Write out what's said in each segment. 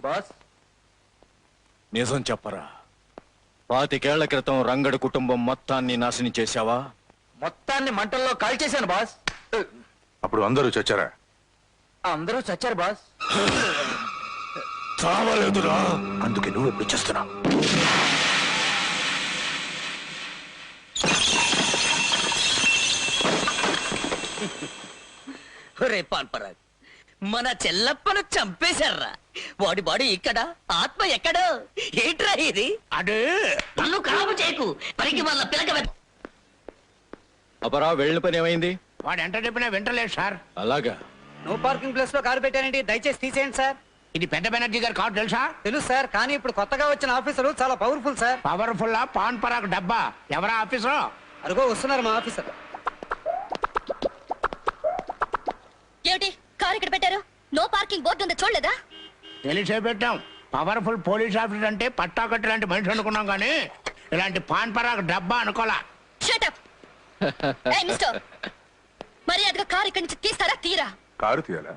Boss నిజం చెప్పరా, 25 ఏళ్ల క్రితం రంగడి కుటుంబం మొత్తాన్ని నాశనం చేశావా? మొత్తాన్ని మంటల్లో కాల్చేశాను బాస్. అప్పుడు అందరూ చచ్చారా? అందరూ చచ్చారు బాస్. చావలేదురా, అందుకే నువ్వు ఎప్పుడు చేస్తున్నావు? రే పాన్పరాగ్, మన చెల్లప్పను చంపేశారా? వాడి బాడీ ఇక్కడ, ఆత్మ ఎక్కడో. ఏంట్రా ఇది? అదే నన్ను ఖరాబు చేయకు, పరికి వాళ్ళ పిలక. అపరా వెళ్ళిన పని ఏమైంది? వాడు ఎంత చెప్పినా వింటలేదు సార్. అలాగా? నో పార్కింగ్ ప్లేస్ లో కారు పెట్టానండి, దయచేసి తీసేయండి సార్. ఇది పెద్ద బెనర్జీ గారి కారు తెలుసా? తెలుసు సార్, కానీ ఇప్పుడు కొత్తగా వచ్చిన ఆఫీసర్లు చాలా powerful sir. Powerful pan Parag డబ్బా. ఎవరా ఆఫీసర్? అరుగో వస్తున్నారు మా ఆఫీసర్. ఏమిటి కారు ఇక్కడ పెట్టారు? నో పార్కింగ్ బోర్డు ఉందో చూడలేదా? తెలిసే పెట్టాం. పవర్ఫుల్ పోలీస్ ఆఫీసర్ అంటే పట్టాకట్టు లాంటి మనిషి అనుకున్నాం, కానీ ఇలాంటి పాన్ పరాగ్ డబ్బా అనుకోలా. Shut up. ఏయ్ మిస్టర్, మర్యాదగా కారు ఇక్కడి నుంచి తీస్తారా? తీరా. కారు తీయాలా?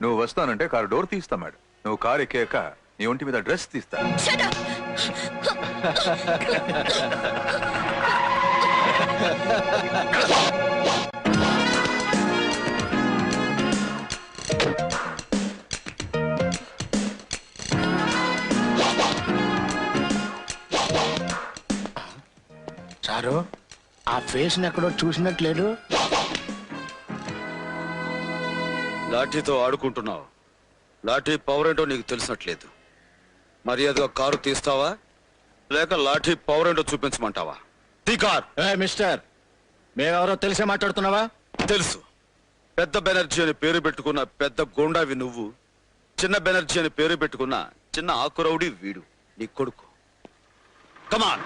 నువ్వు వస్తానంటే కారు డోర్ తీస్తా మేడం. నువ్వు కారు ఎక్కాక నీ ఒంటి మీద డ్రెస్ తీస్తా. Shut up. సారు, ఆ ఫేస్ ఎక్కడో చూసినట్లేదు. లాఠీతో ఆడుకుంటున్నావు. లాఠీ పవర్ ఏంటో నీకు తెలిసినట్లేదు. మర్యాదగా కారు తీస్తావా లేక లాఠీ పవర్ ఏంటో చూపించమంటావా? తీ కార్. మిస్టర్, మేమెవరో తెలిసే మాట్లాడుతున్నావా? తెలుసు. పెద్ద బెనర్జీ అని పేరు పెట్టుకున్న పెద్ద గోండావి నువ్వు, చిన్న బెనర్జీ అని పేరు పెట్టుకున్న చిన్న ఆకురౌడి వీడు, నీ కొడుకు. కమాన్.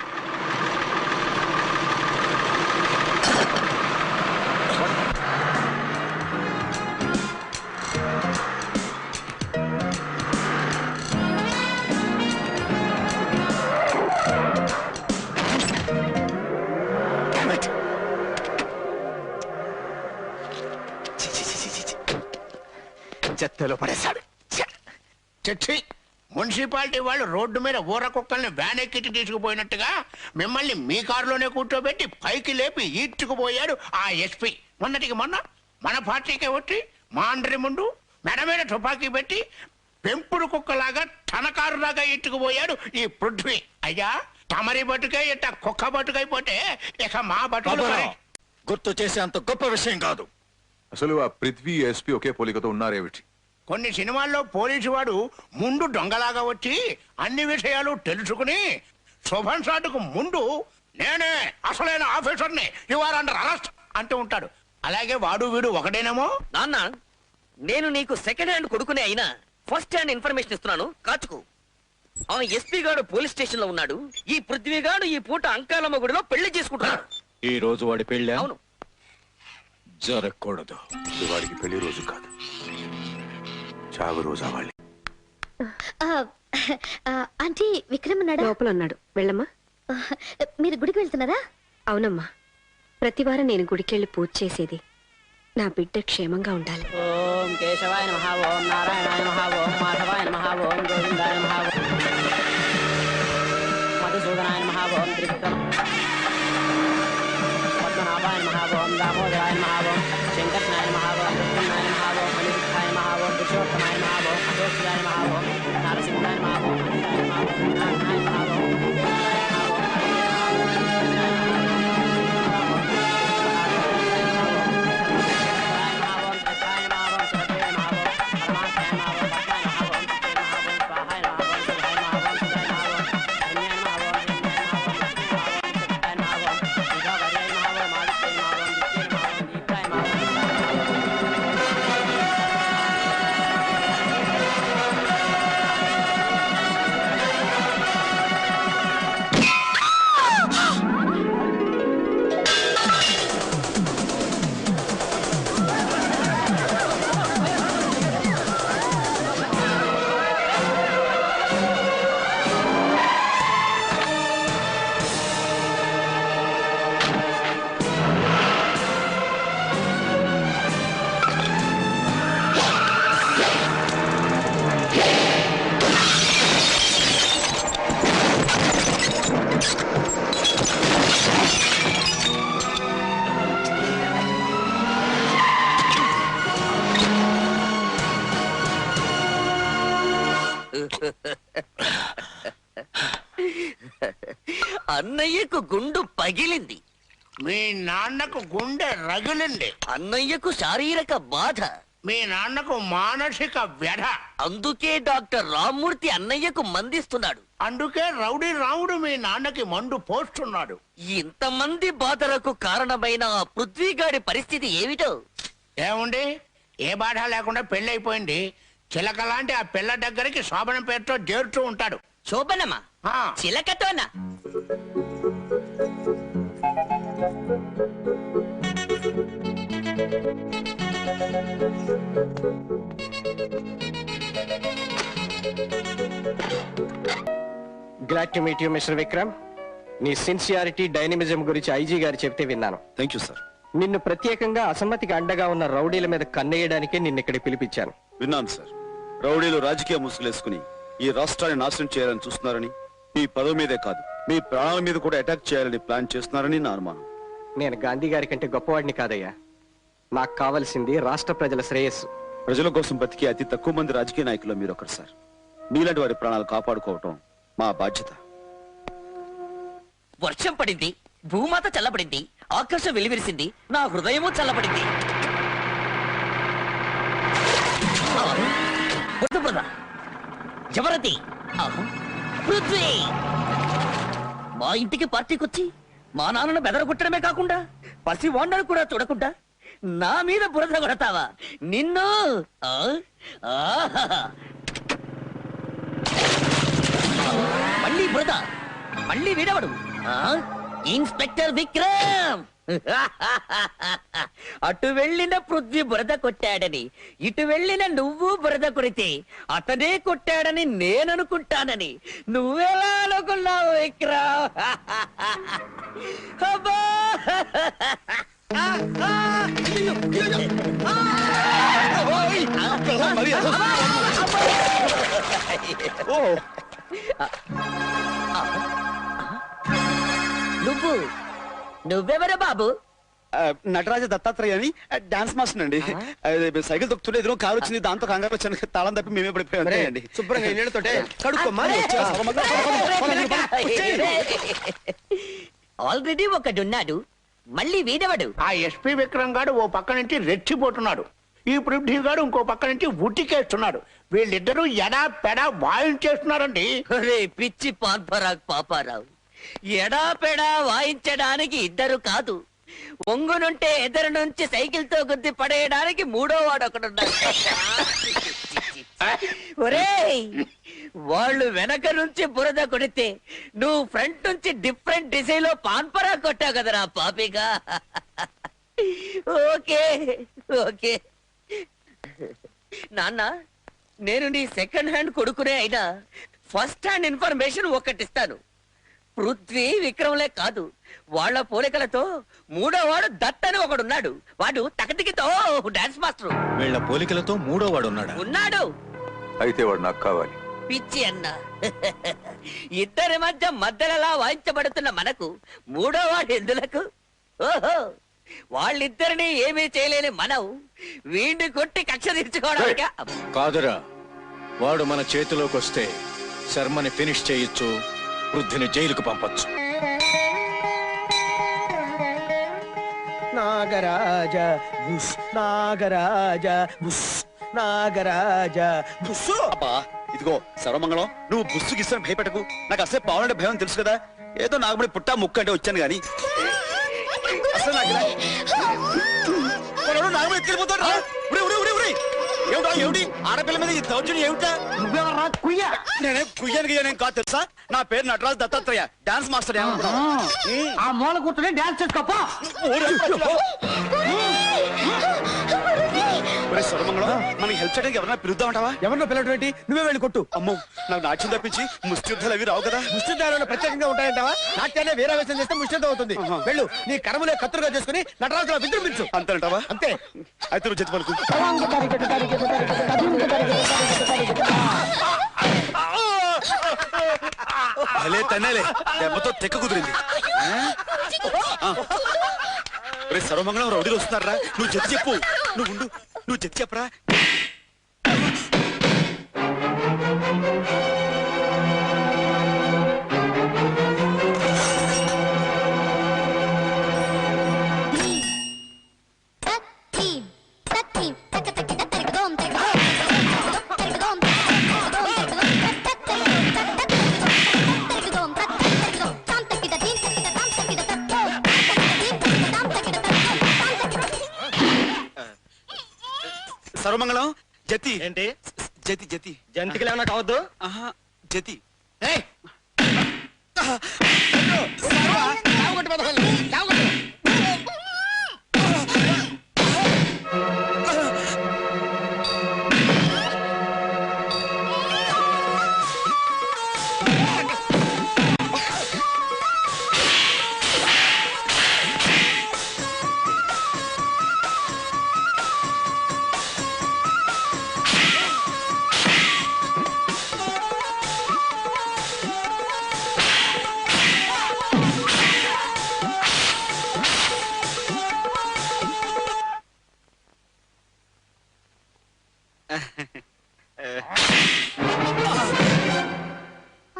చెత్తలో పడేశాడు. చచ్చి, మున్సిపాలిటీ వాళ్ళు రోడ్డు మీద ఊర కుక్కల్ని వ్యాన్ ఎక్కిటి తీసుకుపోయినట్టుగా మిమ్మల్ని మీ కారులోనే కూర్చోబెట్టి పైకి లేపి ఈడ్చుకుపోయాడు ఆ ఎస్పీ. మొన్నటికి మొన్న మన పార్టీకే వచ్చి మాండ్రి ముందు మెడ మీద తుపాకీ పెట్టి పెంపుడు కుక్కలాగా తన కారులాగా ఈడ్చుకుపోయాడు ఈ పృథ్వీ. అయ్యా, తమరి బతుకే ఇట్ట కుక్క బతుకైపోతే ఇక మా బతుకులు గుర్తు చేసే అంత గొప్ప విషయం కాదు. అసలు ఆ పృథ్వీ ఎస్పీ ఒకే పోలికతో ఉన్నారేమిటి? కొన్ని సినిమాల్లో పోలీసు వాడు ముందు దొంగలాగా వచ్చి అన్ని విషయాలు తెలుసుకుని శుభం షాటుకు ముందు నేనే అసలైన ఆఫీసర్ని, యు ఆర్ అండర్ అరెస్ట్ అంటూ ఉంటాడు. అలాగే వాడు వీడు ఒకటేనేమో. నాన్న, నేను నీకు సెకండ్ హ్యాండ్ కొడుకునే అయినా ఫస్ట్ హ్యాండ్ ఇన్ఫర్మేషన్ ఇస్తున్నాను, కాచుకు. ఆ ఎస్పీ గాడు పోలీస్ స్టేషన్ లో ఉన్నాడు. ఈ పృథ్వీ గాడు ఈ పూట అంకాలమ్మ గుడిలో పెళ్లి చేసుకుంటున్నాడు. ఈ రోజు వాడి పెళ్ళి అవును. జరగకూడదు. వాడికి పెళ్లి రోజు కాదు, చావు రోజు అవ్వాలి. ఆంటీ, విక్రమ్ ఉన్నాడా? లోపల ఉన్నాడు. వెళ్ళమ్మా. మీరు గుడికి వెళ్తున్నారా? అవునమ్మా, ప్రతివారం నేను గుడికెళ్ళి పూజ చేసేది నా బిడ్డ క్షేమంగా ఉండాలి. ఓం కేశవాయ నమః, ఓం నారాయణాయ నమః, ఓం మాధవాయ నమః, ఓం గోవిందాయ నమః, మధుసూదనాయ నమః, ఓం త్రివిక్రమ పద్మనాభాయ నమః, ఓం దామోదరాయ నమః, ఓం శంకర్షణాయ నమః, ఓం ప్రద్యుమ్నాయ నమః, ఓం అనిరుద్ధాయ నమః, ఓం పురుషోత్తమాయ నమః, ఓం అశోక్యాయ నమః, ఓం నరసింహాయ నమః, ఓం అనంతాయ నమః, ఓం నారాయణాయ నమః, ఓం అన్నయ్యకు గుండు పగిలింది. మీ నాన్నకు గుండె రగిలింది. అన్నయ్యకు శారీరక బాధ. మీ నాన్నకు మానసిక వ్యధ. అందుకే డాక్టర్ రామ్మూర్తి అన్నయ్యకు మందిస్తున్నాడు. అందుకే రౌడీ రాముడు మీ నాన్నకి మందు పోస్తున్నాడు. ఇంతమంది బాధలకు కారణమైన ఆ పృథ్వీగాడి పరిస్థితి ఏమిటో? ఏముంది, ఏ బాధ లేకుండా పెళ్ళైపోయింది. చిలక లాంటి ఆ పిల్ల దగ్గరికి శోభన పేరుతో చేరుతూ ఉంటాడు. శోభనమా? చిలకతోనా? Glad to meet you mister Vikram. నీ సిన్సియారిటీ డైనమిజం గురించి ఐజీ గారు చెప్తే విన్నాను. Thank you sir. నిన్ను ప్రత్యేకంగా అసమ్మతికి అండగా ఉన్న రౌడీల మీద కన్నేయడానికే నిన్న ఇక్కడ పిలిపించాను. విన్నాను సార్. రౌడీలు రాజకీయ ముసుగులేసుకుని ఈ రాష్ట్రాన్ని నాశనం చేయాలని చూస్తున్నారని, మీ పదవి మీదే కాదు మీ ప్రాణాల మీద కూడా అటాక్ చేయాలని ప్లాన్ చేస్తున్నారని నా అనుమానం. నేను గాంధీ గారి కంటే గొప్పవాడిని కాదయ్యా. నాకు కావలసింది రాష్ట్ర ప్రజల శ్రేయస్సు. ప్రజల కోసం బతికే అతి తక్కువ మంది రాజకీయ నాయకులు మీరు ఒకరు సార్. మీలాంటి వారి ప్రాణాలు కాపాడుకోవటం మా బాధ్యత. వర్షం పడింది, భూమాత చల్లబడింది, ఆకాశం వెలివిరిసింది, నా హృదయము చల్లబడింది. జవరతి, పృథ్వీ, మా ఇంటికి పార్టీకొచ్చి మా నాన్నను బెదరగొట్టడమే కాకుండా పసి వాండను కూడా చూడకుండా నా మీద బురద కొడతావా? నిన్ను మళ్ళీ బురద, మళ్ళీ వీడవడు. ఇన్స్పెక్టర్ విక్రమ్, అటు వెళ్ళిన పృథ్వీ బురద కొట్టాడని, ఇటు వెళ్ళిన నువ్వు బురద కొడితే అతనే కొట్టాడని నేననుకుంటానని నువ్వెలా అనుకున్నావు విక్రమ్? అబ్బా! నువ్వెవరు బాబు? నటరాజ దత్తాత్రేయ అని డాన్స్ మాస్టర్ అండి. సైకిల్ తొక్కుతుంటే ఎదురు కారు వచ్చింది, దాంతో కంగారు వచ్చాను. తాళం తప్పి మేమే పడిపోయాం. శుభ్రంగా నీళ్ళతోటే కడుక్కోమ్మా. ఆల్రెడీ ఒకడున్నాడు, మళ్ళీ వీడవడు. ఆ ఎస్పీ విక్రమ్ గాడు ఓ పక్క నుంచి రెచ్చిపోతున్నాడు. ఈ పృథ్వీ గాడు ఇంకో పక్క నుంచి ఉట్టికేస్తున్నాడు. వీళ్ళిద్దరూ ఎడా పెడా వాయించేస్తున్నారండి. పిచ్చి పాన్పరాగ్ పాపారావు, ఎడా పెడా వాయించడానికి ఇద్దరు కాదు, ఒంగునుంటే ఎదురు నుంచి సైకిల్ తో గుద్ది పడేయడానికి మూడో వాడు ఒకడున్నాడు. ఒరేయ్, వాళ్ళు వెనక నుంచి బురద కొడితే నువ్వు ఫ్రంట్ నుంచి డిఫరెంట్ డిజైన్ లో పాన్పరా కొట్టావు కదరా పాపిగా. ఓకే ఓకే నాన్న, నేను నీ సెకండ్ హ్యాండ్ కొడుకునే అయినా ఫస్ట్ హ్యాండ్ ఇన్ఫర్మేషన్ ఒకటిస్తాను. పృథ్వీ విక్రమ్లే కాదు, వాళ్ళ పోలికలతో మూడో వాడు దత్ అని ఒకడున్నాడు. వాడు తకతికితో డాన్స్ మాస్టర్. వీళ్ళ పోలికలతో మూడో వాడు ఉన్నాడు. అయితే వాడు నాకు కావాలి. పిచ్చి అన్న, ఇద్దరి మధ్యలో వాయించబడుతున్న మనకు మూడో వాడు ఎందులకు? ఓహో, వాళ్ళిద్దరిని ఏమీ చేయలేని మనం వీడిని కొట్టి కక్ష తీర్చుకోవడానికి కాదురా. వాడు మన చేతిలోకి వస్తే శర్మని ఫినిష్ చేయొచ్చు, వృద్ధిని జైలుకు పంపొచ్చు. నాగరాజ బుస్, నాగరాజ బుస్, నాగరాజ బుస్. అబ్బా, ఇదిగో సర్వమంగళం, నువ్వు బుస్సు గిస్తాను భయపెట్టకు. నాకు అసలే పావులంటే భయం తెలుసు కదా. ఏదో నాగమడి పుట్టా ముక్క అంటే వచ్చాను గాని అసలు నాగమడి ఎత్తుకెళ్ళిపోతాడు. ఏమిటి ఆడపిల్ల మీద ఈ దౌర్జన్యం ఏమిటా? నేనే కుయ్యాను కాదు తెలుసా. నా పేరు నటరాజ్ దత్తాత్రేయ, డాన్స్ మాస్టర్. ఆ మూల కూర్చొని డాన్స్ చేసుకోపా. సర్వమంగళం, మనకి హెల్ప్ చేయడానికి ఎవరైనా పిలుద్దామంటావా? ఎవరినో పిల్లటువంటి నువ్వే వెళ్ళి కొట్టు. అమ్మో, నాకు నాట్యం తప్పించి ముష్టియుద్ధాలు అవి రావు కదా. ముష్టిదారులు ప్రత్యేకంగా ఉంటాయంటావా? నాట్యాన్ని వీరావేశం చేస్తే ముష్టితో అవుతుంది. వెళ్ళు, నీ కర్మలే కత్తులుగా చేసుకుని నటరాజులో విజృంభించు. అంతేనంటావా? అంతే. అయితే నువ్వు చెత్త పలుకు. భలే తన్నేలే, దెబ్బతో తెక్క కుదిరింది. రే సర్వమంగళం, రౌడీలు వస్తున్నారా? నువ్వు చెత్త చెప్పు. నువ్వు ఉండు, నువ్వు చెత్త చెప్పరా. సర్వమంగళం జతి ఏంటి జతి జతి జంతికి ఏమన్నా కావద్దు ఆహా జతి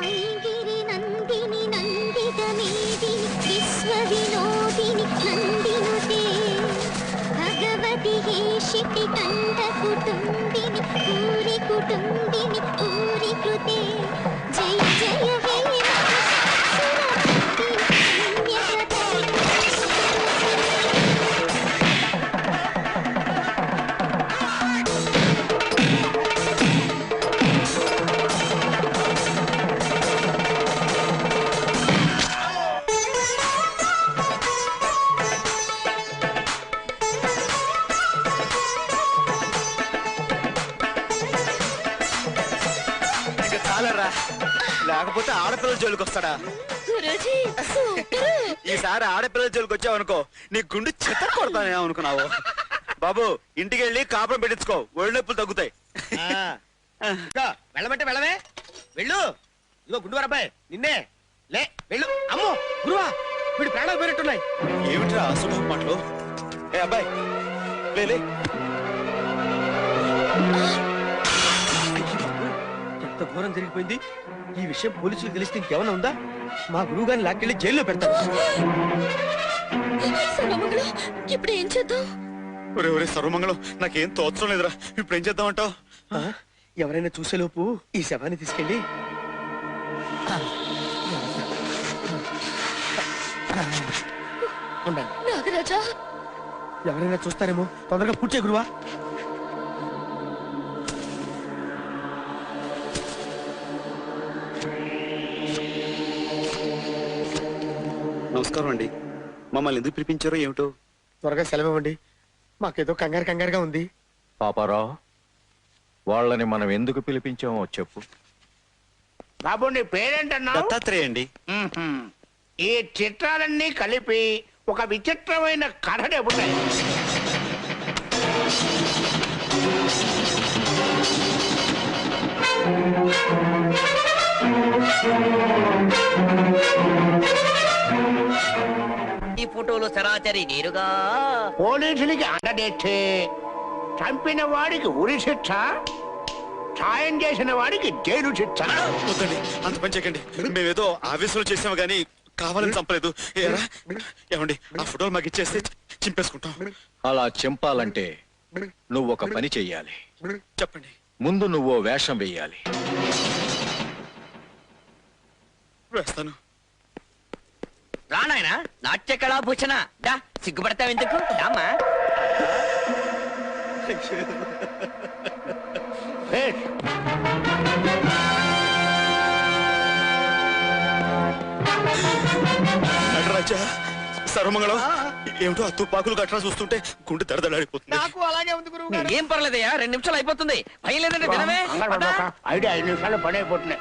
ఐగిరి నందిని నందిత మేదిని విశ్వ వినోదిని నందినుతే భగవతి హేషితి కంఠ కుటుంబిని పూరి కుటుంబిని పూరి కృతే జయ జయ హే లేకపోతే ఆడపిల్లల జోలికి వస్తాడా గురూజీ సూపర్. ఈసారి ఆడపిల్లల జోలికి వచ్చావనుకో నీ గుండు చెత్త కొడతానే అనుకున్నావు బాబు ఇంటికి వెళ్ళి కాపురం పెట్టించుకో ఒళ్ళు నొప్పులు తగ్గుతాయి వెళ్ళమంటే వెళ్ళవే వెళ్ళు ఇదిగో గుండు అబ్బాయి నిన్నే లే వెళ్ళు అమ్మో గురువా వీడి ప్రాణాలు పోయినట్టున్నాయి. ఏమిట్రా అశుభం మాటలు ఏ అబ్బాయి లే ఎంత ఘోరం జరిగిపోయింది. ఈ విషయం పోలీసులు తెలిస్తే ఇంకేమైనా ఉందా? మా గురువు గారిని లాక్కెళ్ళి జైల్లో పెడతారు. సర్వమంగళం, ఇప్పుడు ఏం చేద్దాం? ఒరే ఒరే సర్వమంగళం నాకేం తోచడం లేదురా ఇప్పుడు ఏం చేద్దామంటావు? ఎవరైనా చూసేలోపు ఈ శవాన్ని తీసుకెళ్ళి ఉండండి. నాగరాజా, ఎవరైనా చూస్తారేమో, తొందరగా పూడ్చే గురువా. నమస్కారం అండి మమ్మల్ని ఎందుకు పిలిపించారో ఏమిటో? త్వరగా సెలవివ్వండి, మాకేదో కంగారుగా ఉంది. పాపారావు, వాళ్ళని మనం ఎందుకు పిలిపించామో చెప్పు. బాబు నీ పేరేంటన్నా? దత్తాత్రేయ అండి. ఈ చిత్రాలన్నీ కలిపి ఒక విచిత్రమైన కథ చెబుతాయి. ఈ ఫోటోలో సరాచరి నేరుగా పోలీసులకి అండదెచ్చే చంపిన వాడికి ఉరి శిక్ష, సాయం చేసిన వాడికి జైలు శిక్ష. వద్దండి అంత పని చేయకండి, మేమేదో ఆవేశంలో చేసాము గానీ కావాలని చంపలేదు. ఏరా ఏమండి ఆ ఫోటోలు మాకు ఇచ్చేస్తే చింపేసుకుంటాం. అలా చింపాలంటే నువ్వు ఒక పని చెయ్యాలి. చెప్పండి. ముందు నువ్వు వేషం వెయ్యాలి. వేస్తాను. రానాయన నాట్య కళాభూషణ దా, సిగ్గుపడతావు ఎందుకు? రామా. నటరాజా, సర్వమంగళం, ఏమిటో ఆ తుపాకులు గట్రా చూస్తుంటే గుండె దడదలాడిపోతుంది. నాకు అలాగే ఉంది గురువు గారు. ఏం పర్లేదయ్యా, 2 నిమిషాలు అయిపోతుంది. భయం లేదంటే వినమే. ఐడియా 5 నిమిషాలు పని అయిపోతున్నాయి.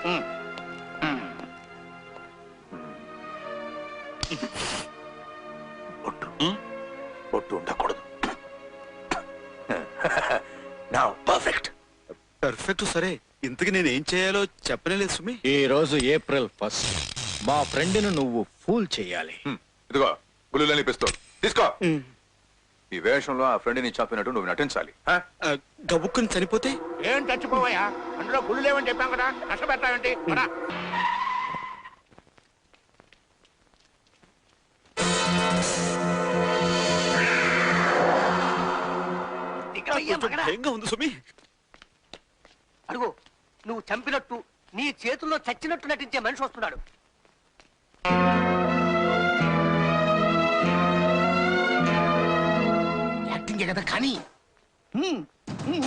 ఒట్టు ఉండకూడదు. Perfect perfect. సరే ఇంతకు నేను ఏం చేయాలో చెప్పలేదు సుమి. ఈ రోజు ఏప్రిల్ 1 మా ఫ్రెండ్ను నువ్వు ఫూల్ చెయ్యాలి. ఇదిగో గుళ్ళని పిస్తోల్ తీసుకో. ఈ వేషంలో ఆ ఫ్రెండ్ ని చంపినట్టు నువ్వు నటించాలి. గబుక్కుని చనిపోతే ఏం చచ్చిపోవయ్యా, అందులో గుళ్ళు లేవని చెప్పాం కదా, కష్టపెడతావేంటి? భయంగా ఉంది సుమి. అడుగు, నువ్వు చంపినట్టు నీ చేతుల్లో చచ్చినట్టు నటించే మనిషి వస్తున్నాడు. యాక్టింగ్ కదా కానీ అయ్యో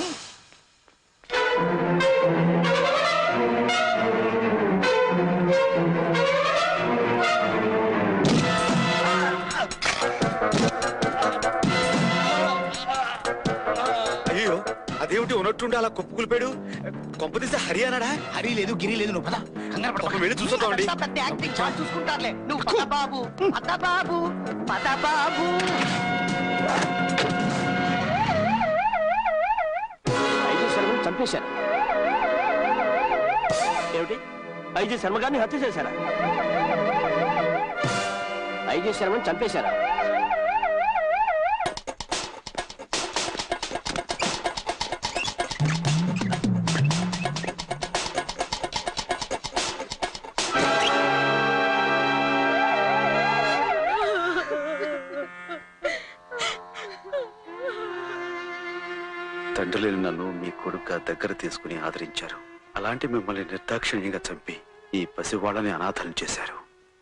అదేమిటి ఉన్నట్టుండి అలా కుప్పుకులిపాడు కొంపదీస్తే హరి అన్నాడా? హరి లేదు గిరి లేదు, నువ్వు పద. కంగారు పడకు. వెళ్ళి చూస్తుంటామండి. చూసుకుంటారులే నువ్వు పద బాబు, పద బాబు, పద బాబు. చంపేశారు ఏమిటి? ఐజీ శర్మ గారిని హత్య చేశారా? ఐజీ శర్మని చంపేశారా? తండ్రి లేని నన్ను మీ కొడుకుగా దగ్గర తీసుకుని ఆదరించారు. అలాంటి మిమ్మల్ని నిర్దాక్షిణ్యంగా చంపి ఈ పసివాళ్ళని అనాథం చేశారు.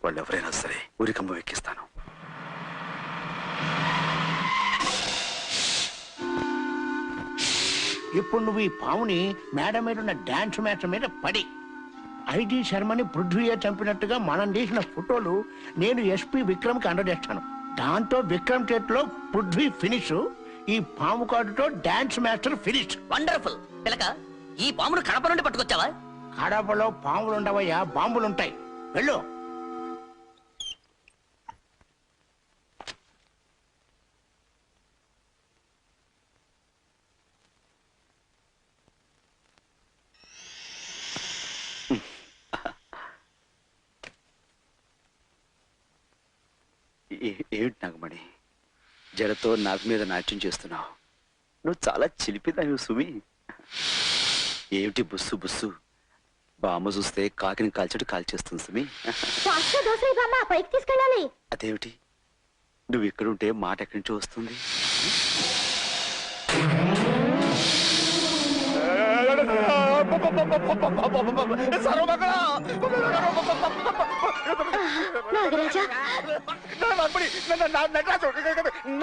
వాళ్ళు ఎవరైనా సరే ఊరికమ్మ ఎక్కిస్తాను. ఇప్పుడు నువ్వు ఈ పావుని మేడ మీద ఉన్న డాన్స్ మ్యాచ్ మీద పడి ఐజీ శర్మని పృథ్వీయే చంపినట్టుగా మనం తీసిన ఫోటోలు నేను ఎస్పీ విక్రమ్ కి అందజేస్తాను. దాంతో విక్రమ్ చేతిలో పృథ్వీ ఫినిష్, ఈ పాము కాటుతో డాన్స్ మాస్టర్ ఫినిష్. వండర్ఫుల్. పిలక ఈ పామును కడప నుండి పట్టుకొచ్చావా? కడపలో పాములు ఉండవయ్యా, బాంబులుంటాయి. వెళ్ళు. ఏమిటి నాగమణి, జడతో నాకు మీద నాట్యం చేస్తున్నావు? నువ్వు చాలా చిలిపిదావు సుమి. ఏమిటి బుస్సు బుస్సు? బామ్మ చూస్తే కాకిని కాల్చడు కాల్చేస్తుంది సుమి. పైకి తీసుకెళ్ళాలి. అదేమిటి, నువ్వు ఇక్కడుంటే మాట ఎక్కడి నుంచి వస్తుంది?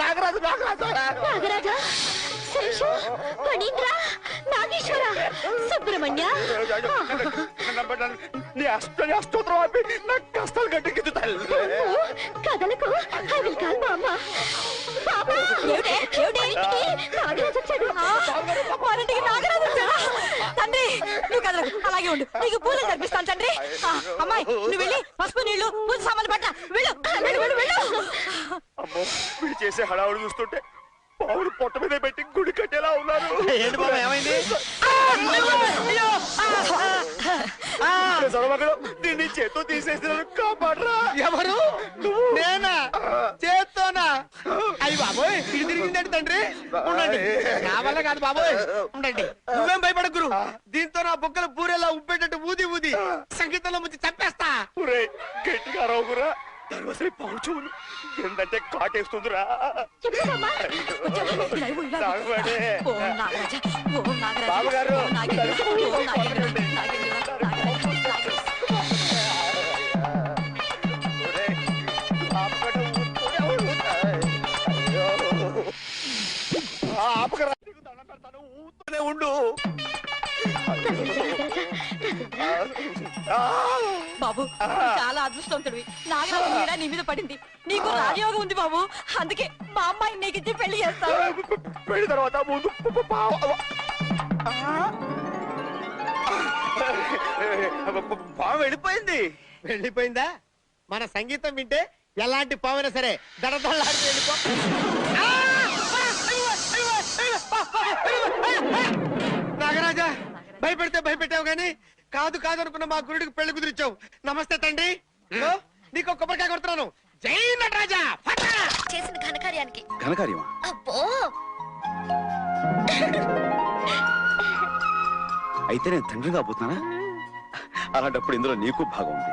నాగరాజా నాగరాజు నాగరాజా శేష ఫణీంద్ర నాగేశ్వర సుబ్రహ్మణ్య అష్టోత్తరం ఆపి నాకు కష్టాలు గట్టెక్కింది తల్లి. కథలకు ఐ విల్ కాల్ బామ్మ. నాగరాజు వచ్చాడు. తండ్రి నువ్వు కదలకు, అలాగే ఉండు. నీకు పూలు కనిపిస్తాను తండ్రి. అమ్మాయి నువ్వు వెళ్ళి పసుపు నీళ్లు పూజ సామాన్లు పట్ల వెళ్ళు వెళ్ళు వెళ్ళు వెళ్ళు. అమ్మో వీడు చేసే హడావుడు చూస్తుంటే పావులు పొట్ట మీద పెట్టి గుడి కట్టేలా ఉన్నారు. ఏంటి బాబా ఏమైంది? దీన్ని చేత్తో తీసేసిన కాపాడరా. ఎవరు? నేనా? చేత్తోనా? అయ్యి బాబోయ్ ఇది తిరిగిందండి తండ్రి. ఉండండి, నా వల్ల కాదు బాబోయ్, ఉండండి. నువ్వేం భయపడకురు. దీంతో నా బొక్కలు పూరేలా ఉప్పేటట్టు ఊది ఊది సంగీతంలో ముంచి చంపేస్తా. గట్టిగా రావుకురా, దర్వాసరి పావుచూలు ఏంటంటే కాటేస్తుందిరా. బాబుగారు ఊతూనే ఉండు. బాబు చాలా అదృష్టవంతుడివి. నాగరాజు మీద నీ మీద పడింది. నీకు రాజయోగం ఉంది బాబు. అందుకే మా అమ్మాయి నీకు ఇచ్చి పెళ్లి చేస్తావు. పెళ్లి తర్వాత ముందు పాము వెళ్ళిపోయింది. వెళ్ళిపోయిందా? మన సంగీతం వింటే ఎలాంటి పామైనా సరే దడదల్లాడి వెళ్ళిపో. నాగరాజా భయపెడితే భయపెట్టావు గాని కాదు కాదు అనుకున్న మా గురుడికి పెళ్లి కుదిరిచావు. నమస్తే తండ్రి. నీకు కొబ్బరికాయ కొడుతున్నాను. జై నటరాజా. చేసిన ఘనకార్యానికి ఘనకార్యమా? అబ్బో అయితే నేను తండ్రిగా పోతున్నానా? అలాంటప్పుడు ఇందులో నీకు భాగం ఉంది.